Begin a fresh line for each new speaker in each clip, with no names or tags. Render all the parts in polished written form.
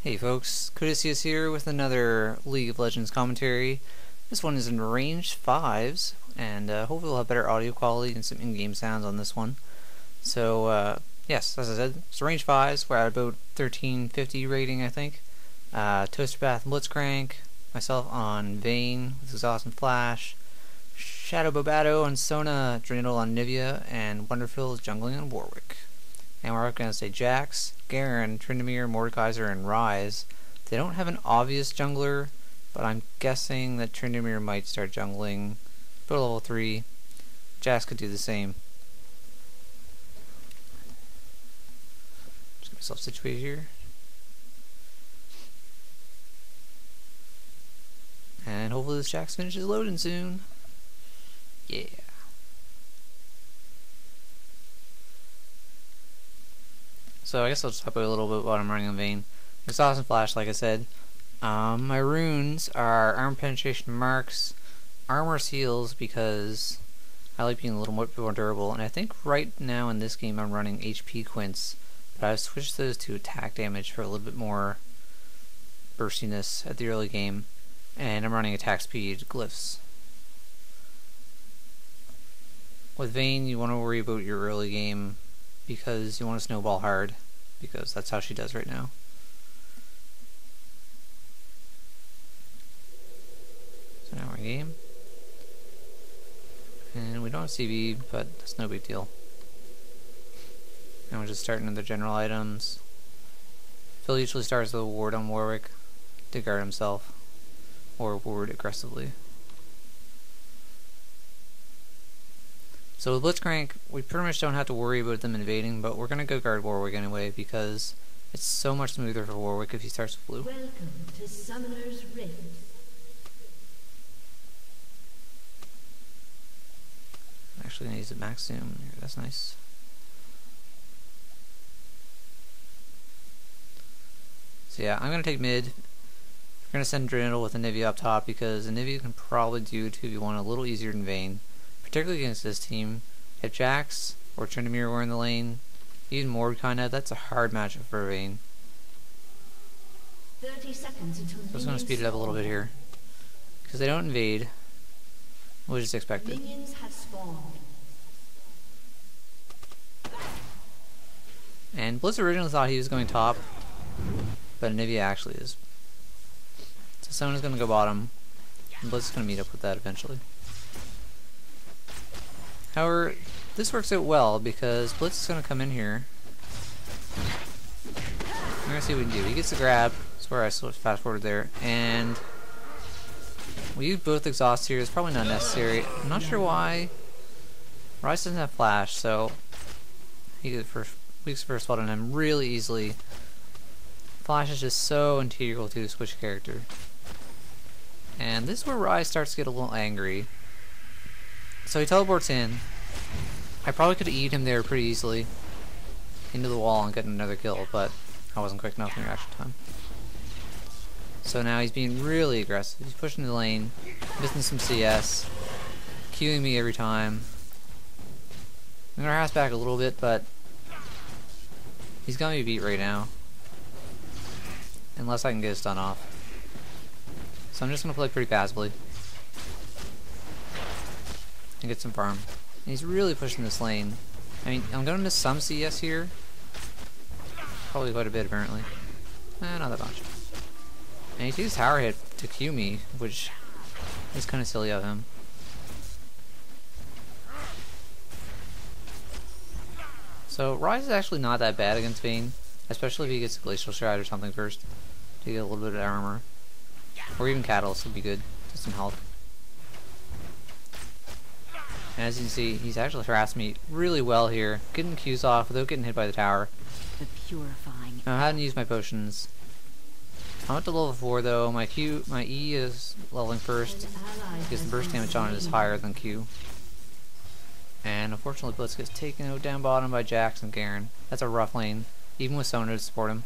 Hey folks, Codicius here with another League of Legends commentary. This one is in range 5's, and hopefully we'll have better audio quality and some in-game sounds on this one. So, yes, as I said, it's range 5's. We're at about 1350 rating, I think. Toaster Bath and Blitzcrank, myself on Vayne with Exhaust and Flash, Shadow Bobato on Sona, Drinadal on Nivea, and Wonderful is jungling on Warwick. And we're going to say Jax, Garen, Tryndamere, Mordekaiser, and Ryze. They don't have an obvious jungler, but I'm guessing that Tryndamere might start jungling. Go to level 3. Jax could do the same. Just get myself situated here. And hopefully this Jax finishes loading soon. Yeah. So I guess I'll just talk about a little bit what I'm running on Vayne. Exhaust and Flash, like I said. My runes are Armor Penetration Marks, Armor Seals, because I like being a little more durable, and I think right now in this game I'm running HP Quints, but I've switched those to attack damage for a little bit more burstiness at the early game, and I'm running attack speed glyphs. With Vayne, you want to worry about your early game because you want to snowball hard, because that's how she does right now. So now we're in game, and we don't have CV, but that's no big deal. And we're just starting with the general items. Phil usually starts with a ward on Warwick to guard himself, or ward aggressively. So with Blitzcrank, we pretty much don't have to worry about them invading, but we're going to go guard Warwick anyway, because it's so much smoother for Warwick if he starts with blue.
Welcome to Summoner's Rift.
I'm actually going to use the max zoom here, that's nice. So yeah, I'm going to take mid. We're going to send Drinadal with a Nivea up top, because a Nivea can probably do 2v1 a little easier than Vayne. Particularly against this team. If Jax or Tryndamere were in the lane, even more kinda, that's a hard matchup for Vayne.
30 seconds until
So I'm just going to speed it up a little bit here, because they don't invade, which is expected.
Minions have spawned.
And Blitz originally thought he was going top, but Nivea actually is. So someone's going to go bottom, and Blitz is going to meet up with that eventually. However, this works out well because Blitz is going to come in here. We're going to see what we can do. He gets the grab. That's where I fast forward there. And we use both exhausts here. It's probably not necessary. I'm not sure why. Ryze doesn't have flash, so he gets first spot on him really easily. Flash is just so integral to the switch character. And this is where Ryze starts to get a little angry. So he teleports in. I probably could have E'd him there pretty easily into the wall and gotten another kill, but I wasn't quick enough in reaction time. So now he's being really aggressive. He's pushing the lane, missing some CS, queuing me every time. I'm gonna harass back a little bit, but he's gonna be beat right now, unless I can get his stun off. So I'm just gonna play pretty passively and get some farm. And he's really pushing this lane. I mean, I'm gonna miss some CS here. Probably quite a bit, apparently. Not that much. And he takes tower hit to Q me, which is kind of silly of him. So Ryze is actually not that bad against Vayne, especially if he gets a Glacial Stride or something first to get a little bit of armor. Or even Catalyst would be good, just some health. And as you can see, he's actually harassed me really well here, getting Qs off without getting hit by the tower.
The purifying.
Now, I hadn't used my potions. I'm up to level 4 though. My E is leveling first, because the burst damage on it is higher than Q. And unfortunately Blitz gets taken out down bottom by Jax and Garen. That's a rough lane, even with Sona to support him.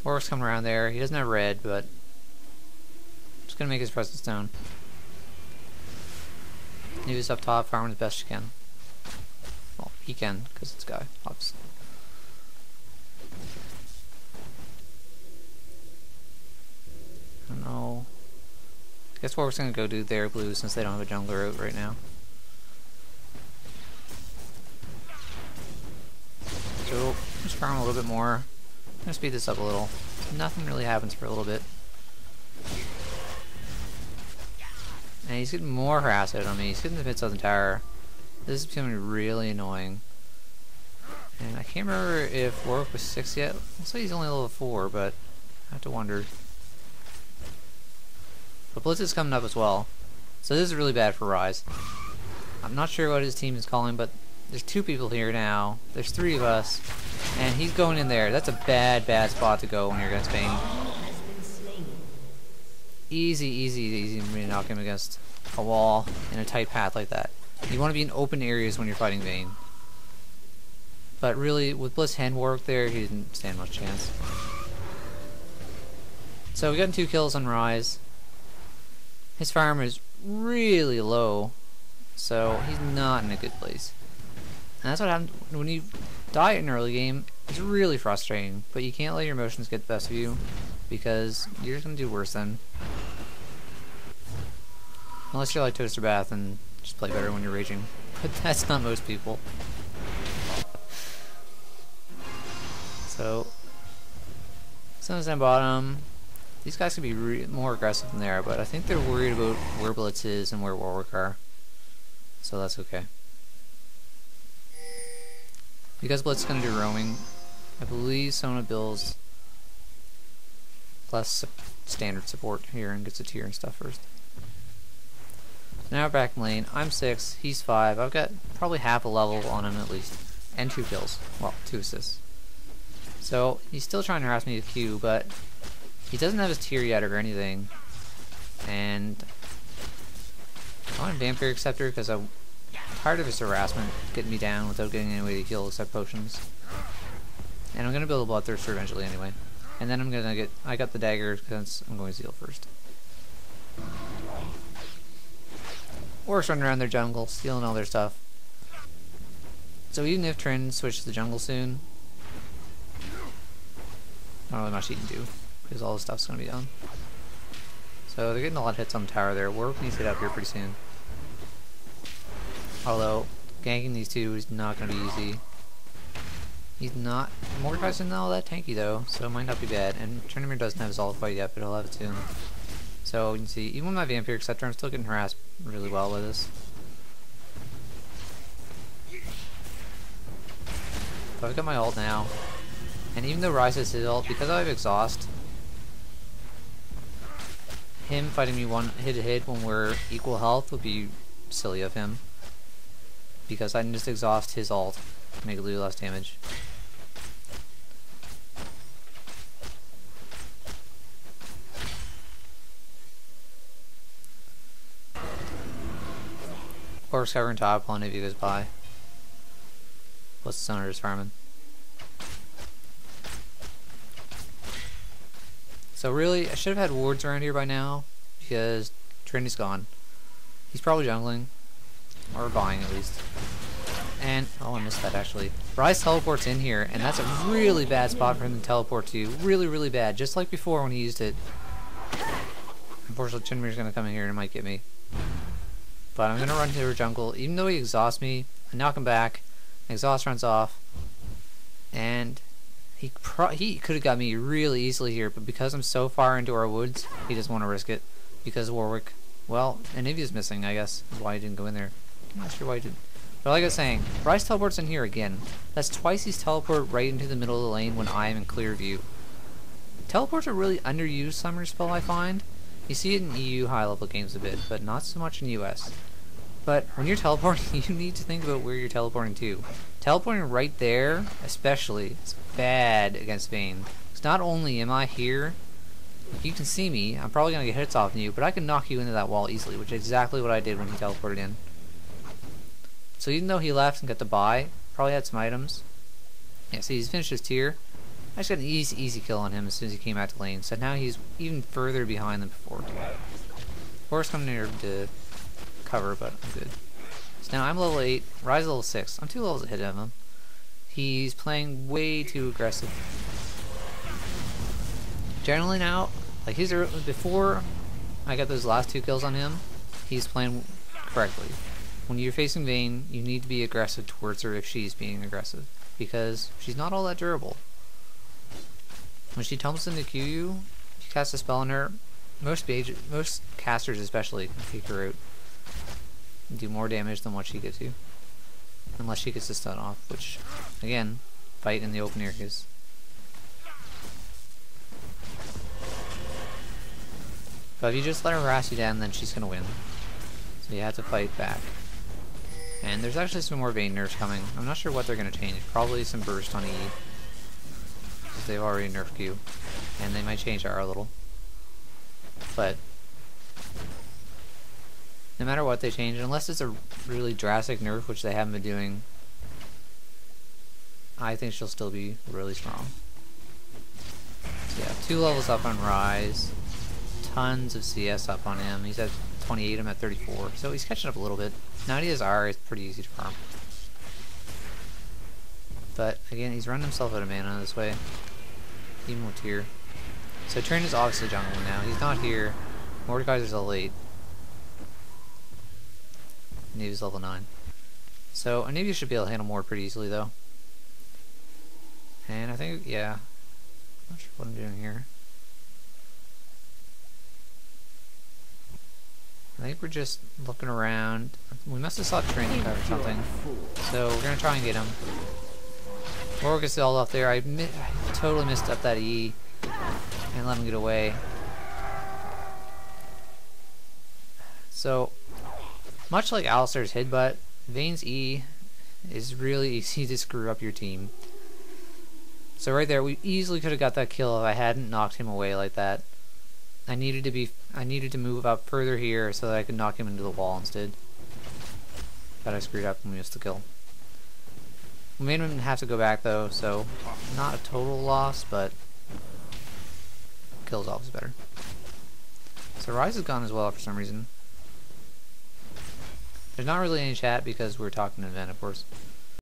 Warwick's coming around there. He doesn't have red, but just gonna make his presence known. Nevea's up top, farming as best she can. Well, he can, because it's a guy, obviously. don't know. I guess Warwick's gonna go do their blue since they don't have a jungler out right now. So, just farm a little bit more. I'm gonna speed this up a little. Nothing really happens for a little bit. And he's getting more harassed out on me. He's getting the hits on the tower. This is becoming really annoying. And I can't remember if Warwick was 6 yet. Looks like he's only level 4, but I have to wonder. But Blitz is coming up as well. So this is really bad for Ryze. I'm not sure what his team is calling, but there's 2 people here now. There's 3 of us. And he's going in there. That's a bad, bad spot to go when you're against Vayne. Easy for me to knock him against a wall in a tight path like that. You want to be in open areas when you're fighting Vayne. But really, with Blitz hand Warwick there, he didn't stand much chance. So we got 2 kills on Ryze. His farm is really low, so he's not in a good place. And that's what happens when you die in an early game. It's really frustrating, but you can't let your emotions get the best of you, because you're just going to do worse then. Unless you're like Toaster Bath and just play better when you're raging. But that's not most people. So, Sun's down bottom. These guys could be more aggressive than they are, but I think they're worried about where Blitz is and where Warwick are. So that's okay. Because Blitz is going to do roaming, I believe Sona builds less standard support here and gets a tier and stuff first. Now we're back in lane. I'm 6, he's 5. I've got probably half a level on him at least. And 2 kills. Well, 2 assists. So, he's still trying to harass me with Q, but he doesn't have his tier yet or anything. And I want a Vampire Acceptor because I'm tired of his harassment getting me down without getting any way to heal except potions. And I'm going to build a Bloodthirster eventually anyway. And then I'm going to get... I got the dagger because I'm going to Zeal first. Orcs running around their jungle, stealing all their stuff. So even if Trin switches to the jungle soon, not really much he can do, because all the stuff's going to be done. So they're getting a lot of hits on the tower there. Warwick needs to get up here pretty soon. Although, ganking these 2 is not going to be easy. He's not... Mordekaiser's not all that tanky though, so it might not be bad. And Trinimir doesn't have his ult quite yet, but he'll have it soon. So you can see, even with my Vampire Acceptor, I'm still getting harassed really well with this. But I've got my ult now. And even though Ryze has his ult, because I have exhaust, him fighting me one hit to hit when we're equal health would be silly of him. Because I can just exhaust his ult to make it do less damage. Orcs covering top while Navy goes by. Plus the Summoner is farming. So really, I should have had wards around here by now, because Trinity's gone. He's probably jungling, or buying at least. And, oh, I missed that actually. Ryze teleports in here, and that's a really bad spot for him to teleport to. Really, really bad, just like before when he used it. Unfortunately, Chinimir's gonna come in here and might get me. But I'm gonna run to her jungle, even though he exhausts me, I knock him back, exhaust runs off, and he could have got me really easily here, but because I'm so far into our woods, he doesn't want to risk it. Because Warwick, well, Anivia's missing, I guess, is why he didn't go in there. I'm not sure why he didn't. But like I was saying, Ryze teleports in here again. That's twice he's teleport right into the middle of the lane when I am in clear view. Teleport's a really underused summoner spell, I find. You see it in EU high level games a bit, but not so much in US. But when you're teleporting, you need to think about where you're teleporting to. Teleporting right there, especially, is bad against Vayne. Because not only am I here, you can see me, I'm probably going to get hits off you, but I can knock you into that wall easily, which is exactly what I did when he teleported in. So even though he left and got the buy, probably had some items. Yeah, see, he's finished his tier. I just got an easy kill on him as soon as he came out to lane, so now he's even further behind than before. Horse coming here to cover, but I'm good. So now I'm level 8, Ryze level 6. I'm 2 levels ahead of him. He's playing way too aggressive. Generally now, Like before I got those last 2 kills on him, he's playing correctly. When you're facing Vayne, you need to be aggressive towards her if she's being aggressive, because she's not all that durable. When she tumbles into Q you, you cast a spell on her, most casters especially can take her out and do more damage than what she gets you. Unless she gets the stun off, which, again, fight in the open areas. But if you just let her harass you down, then she's gonna win. So you have to fight back. And there's actually some more Vayne nerfs coming. I'm not sure what they're gonna change. Probably some burst on E, because they've already nerfed Q. And they might change R a little. But no matter what they change, unless it's a really drastic nerf, which they haven't been doing, I think she'll still be really strong. So yeah, 2 levels up on Rise. Tons of CS up on him. He's at 28, I'm at 34. So he's catching up a little bit. Now that he has R, it's pretty easy to farm. But again, he's running himself out of mana this way. Even with Tyr. So Trin is obviously jungling now. He's not here. Mordekaiser's level 8. Anivia's level 9. So Anivia should be able to handle more pretty easily though. And I think, yeah. I'm not sure what I'm doing here. I think we're just looking around. We must have saw Trin or something. So we're gonna try and get him. Or gets all up there. I totally missed up that E and let him get away. So much like Alistar's headbutt, Vayne's E is really easy to screw up your team. So right there, we easily could have got that kill if I hadn't knocked him away like that. I needed to move up further here so that I could knock him into the wall instead. But I screwed up and we missed the kill. We made him have to go back though, so not a total loss, but kill's always better. So Rise is gone as well for some reason. There's not really any chat because we're talking to Vayne, of course.